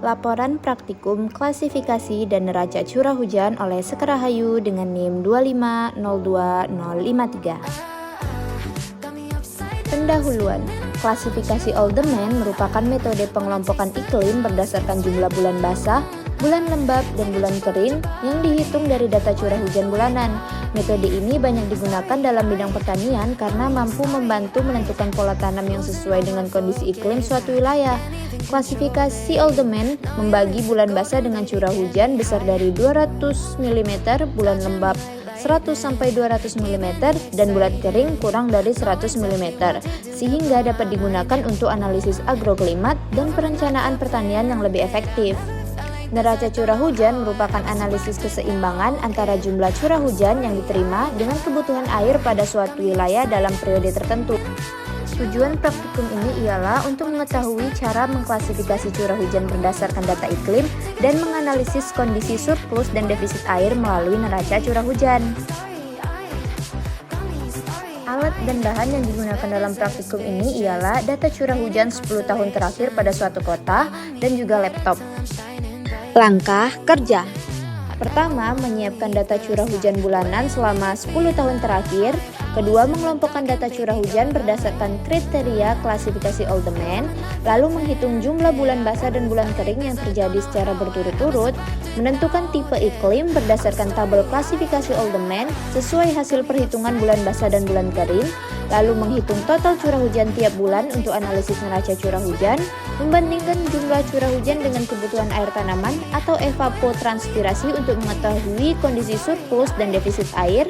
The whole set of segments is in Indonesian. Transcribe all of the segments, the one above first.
Laporan Praktikum Klasifikasi dan Neraca Curah Hujan oleh Sekar Rahayu dengan NIM 2502053. Pendahuluan. Klasifikasi Oldeman merupakan metode pengelompokan iklim berdasarkan jumlah bulan basah, bulan lembab, dan bulan kering yang dihitung dari data curah hujan bulanan. Metode ini banyak digunakan dalam bidang pertanian karena mampu membantu menentukan pola tanam yang sesuai dengan kondisi iklim suatu wilayah. Klasifikasi Oldeman membagi bulan basah dengan curah hujan besar dari 200 mm, bulan lembab 100-200 mm, dan bulan kering kurang dari 100 mm, sehingga dapat digunakan untuk analisis agroklimat dan perencanaan pertanian yang lebih efektif. Neraca curah hujan merupakan analisis keseimbangan antara jumlah curah hujan yang diterima dengan kebutuhan air pada suatu wilayah dalam periode tertentu. Tujuan praktikum ini ialah untuk mengetahui cara mengklasifikasi curah hujan berdasarkan data iklim dan menganalisis kondisi surplus dan defisit air melalui neraca curah hujan. Alat dan bahan yang digunakan dalam praktikum ini ialah data curah hujan 10 tahun terakhir pada suatu kota dan juga laptop. Langkah kerja. Pertama, menyiapkan data curah hujan bulanan selama 10 tahun terakhir. Kedua, mengelompokkan data curah hujan berdasarkan kriteria klasifikasi Oldeman, lalu menghitung jumlah bulan basah dan bulan kering yang terjadi secara berturut-turut, menentukan tipe iklim berdasarkan tabel klasifikasi Oldeman sesuai hasil perhitungan bulan basah dan bulan kering, lalu menghitung total curah hujan tiap bulan untuk analisis neraca curah hujan, membandingkan jumlah curah hujan dengan kebutuhan air tanaman atau evapotranspirasi untuk mengetahui kondisi surplus dan defisit air,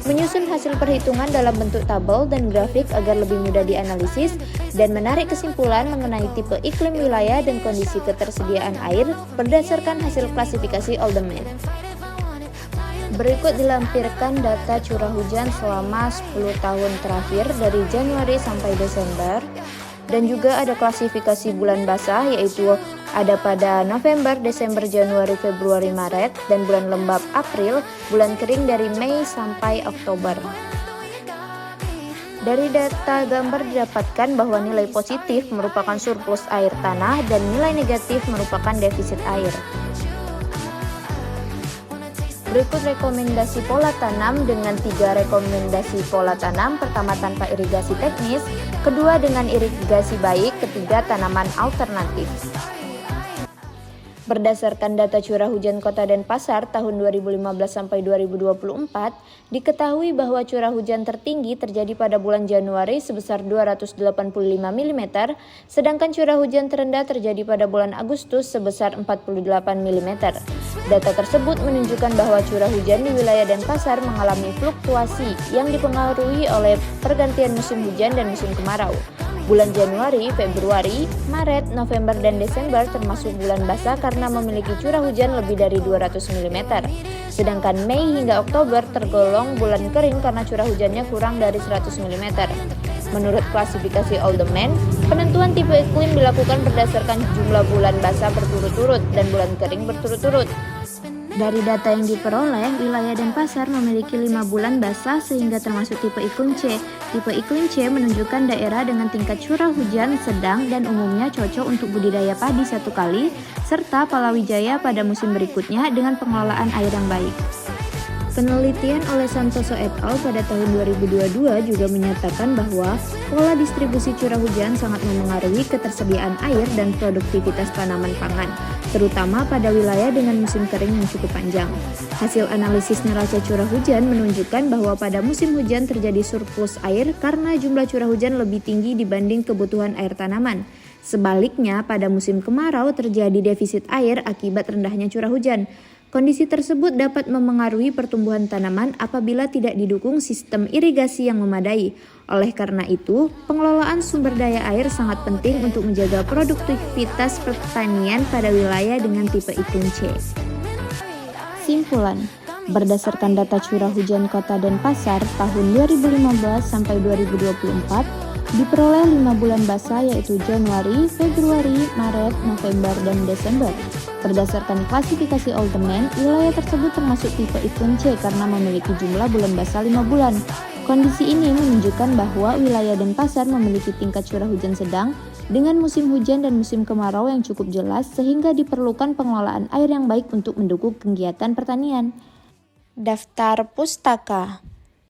menyusun hasil perhitungan dalam bentuk tabel dan grafik agar lebih mudah dianalisis, dan menarik kesimpulan mengenai tipe iklim wilayah dan kondisi ketersediaan air berdasarkan hasil klasifikasi Oldeman. Berikut dilampirkan data curah hujan selama 10 tahun terakhir dari Januari sampai Desember, dan juga ada klasifikasi bulan basah yaitu ada pada November, Desember, Januari, Februari, Maret, dan bulan lembab April, bulan kering dari Mei sampai Oktober. Dari data gambar didapatkan bahwa nilai positif merupakan surplus air tanah dan nilai negatif merupakan defisit air. Berikut rekomendasi pola tanam dengan 3 rekomendasi pola tanam. Pertama, tanpa irigasi teknis. Kedua, dengan irigasi baik. Ketiga, tanaman alternatif. Berdasarkan data curah hujan kota Denpasar tahun 2015 sampai 2024, diketahui bahwa curah hujan tertinggi terjadi pada bulan Januari sebesar 285 mm, sedangkan curah hujan terendah terjadi pada bulan Agustus sebesar 48 mm. Data tersebut menunjukkan bahwa curah hujan di wilayah Denpasar mengalami fluktuasi yang dipengaruhi oleh pergantian musim hujan dan musim kemarau. Bulan Januari, Februari, Maret, November, dan Desember termasuk bulan basah karena memiliki curah hujan lebih dari 200 mm. Sedangkan Mei hingga Oktober tergolong bulan kering karena curah hujannya kurang dari 100 mm. Menurut klasifikasi Oldeman, penentuan tipe iklim dilakukan berdasarkan jumlah bulan basah berturut-turut dan bulan kering berturut-turut. Dari data yang diperoleh, wilayah Denpasar memiliki 5 bulan basah sehingga termasuk tipe iklim C. Tipe iklim C menunjukkan daerah dengan tingkat curah hujan sedang dan umumnya cocok untuk budidaya padi 1 kali, serta palawijaya pada musim berikutnya dengan pengelolaan air yang baik. Penelitian oleh Santoso et al. Pada tahun 2022 juga menyatakan bahwa pola distribusi curah hujan sangat memengaruhi ketersediaan air dan produktivitas tanaman pangan, terutama pada wilayah dengan musim kering yang cukup panjang. Hasil analisis neraca curah hujan menunjukkan bahwa pada musim hujan terjadi surplus air karena jumlah curah hujan lebih tinggi dibanding kebutuhan air tanaman. Sebaliknya, pada musim kemarau terjadi defisit air akibat rendahnya curah hujan. Kondisi tersebut dapat memengaruhi pertumbuhan tanaman apabila tidak didukung sistem irigasi yang memadai. Oleh karena itu, pengelolaan sumber daya air sangat penting untuk menjaga produktivitas pertanian pada wilayah dengan tipe iklim C. Simpulan, berdasarkan data curah hujan kota Denpasar tahun 2015 sampai 2024, diperoleh 5 bulan basah yaitu Januari, Februari, Maret, November, dan Desember. Berdasarkan klasifikasi Oldeman, wilayah tersebut termasuk tipe iklim C karena memiliki jumlah bulan basah 5 bulan. Kondisi ini menunjukkan bahwa wilayah Denpasar memiliki tingkat curah hujan sedang dengan musim hujan dan musim kemarau yang cukup jelas sehingga diperlukan pengelolaan air yang baik untuk mendukung kegiatan pertanian. Daftar pustaka.